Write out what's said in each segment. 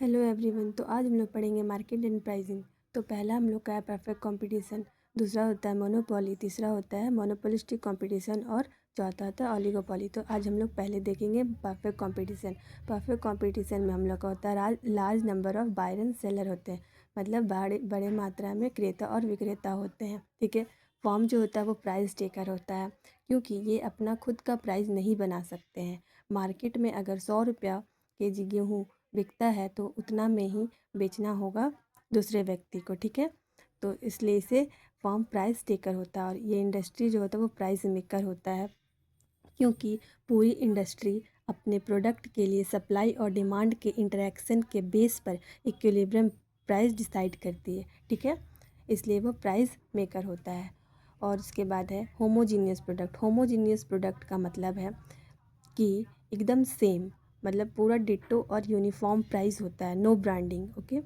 Hello everyone. तो आज हम लोग पढ़ेंगे मार्केट एंड प्राइसिंग। तो पहला हम लोग का है परफेक्ट कंपटीशन, दूसरा होता है मोनोपोली, तीसरा होता है मोनोपोलिस्टिक कंपटीशन और चौथा होता है ओलिगोपोली। तो आज हम लोग पहले देखेंगे परफेक्ट कंपटीशन। परफेक्ट कंपटीशन में हम लोग का होता है large number of buyer and seller होते हैं, मतलब बड़े बड़े मात्रा में क्रेता और विक्रेता होते हैं। ठीक है। फॉर्म जो होता है वो प्राइस टेकर होता है, क्योंकि ये अपना खुद का प्राइस नहीं बना सकते हैं। मार्केट में अगर 100 रुपया केजी गेहूँ बिकता है तो उतना में ही बेचना होगा दूसरे व्यक्ति को। ठीक है। तो इसलिए इसे फॉर्म प्राइस टेकर होता है, और ये इंडस्ट्री जो होता है वो प्राइस मेकर होता है, क्योंकि पूरी इंडस्ट्री अपने प्रोडक्ट के लिए सप्लाई और डिमांड के इंटरेक्शन के बेस पर इक्विलिब्रियम प्राइस डिसाइड करती है। ठीक है। इसलिए वो प्राइस मेकर होता है। और उसके बाद है होमोजीनियस प्रोडक्ट। होमोजीनियस प्रोडक्ट का मतलब है कि एकदम सेम, मतलब पूरा डिट्टो और यूनिफॉर्म प्राइस होता है, नो ब्रांडिंग। ओके।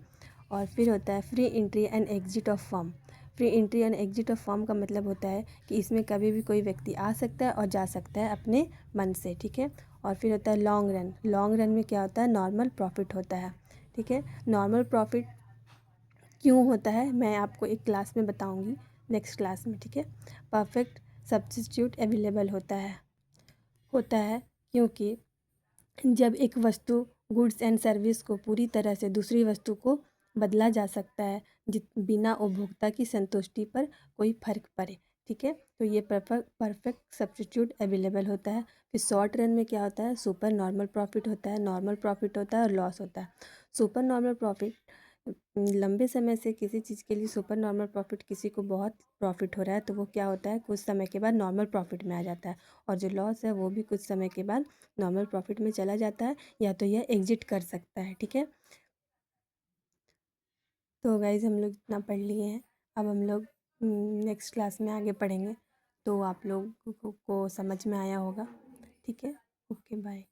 और फिर होता है free entry and exit of firm. Free entry and exit of firm का मतलब होता है कि इसमें कभी भी कोई व्यक्ति आ सकता है और जा सकता है अपने मन से। ठीक है। और फिर होता है लॉन्ग रन। लॉन्ग रन में क्या होता है, नॉर्मल प्रॉफिट होता है। ठीक है। नॉर्मल प्रॉफिट क्यों होता है मैं आपको एक क्लास में बताऊंगी, नेक्स्ट क्लास में। ठीक है। परफेक्ट सब्स्टिट्यूट अवेलेबल होता है क्योंकि जब एक वस्तु गुड्स एंड सर्विस को पूरी तरह से दूसरी वस्तु को बदला जा सकता है बिना उपभोक्ता की संतुष्टि पर कोई फर्क पड़े। ठीक है। तो ये परफेक्ट सब्स्टिट्यूट अवेलेबल होता है। फिर शॉर्ट रन में क्या होता है, सुपर नॉर्मल प्रॉफिट होता है, नॉर्मल प्रॉफिट होता है और लॉस होता है। सुपर नॉर्मल प्रॉफिट लंबे समय से किसी चीज़ के लिए सुपर नॉर्मल प्रॉफिट, किसी को बहुत प्रॉफिट हो रहा है तो वो क्या होता है, कुछ समय के बाद नॉर्मल प्रॉफिट में आ जाता है, और जो लॉस है वो भी कुछ समय के बाद नॉर्मल प्रॉफिट में चला जाता है, या तो यह एग्जिट कर सकता है। ठीक है। तो गाइज हम लोग इतना पढ़ लिए हैं, अब हम लोग नेक्स्ट क्लास में आगे पढ़ेंगे, तो आप लोग को समझ में आया होगा। ठीक है। Okay bye.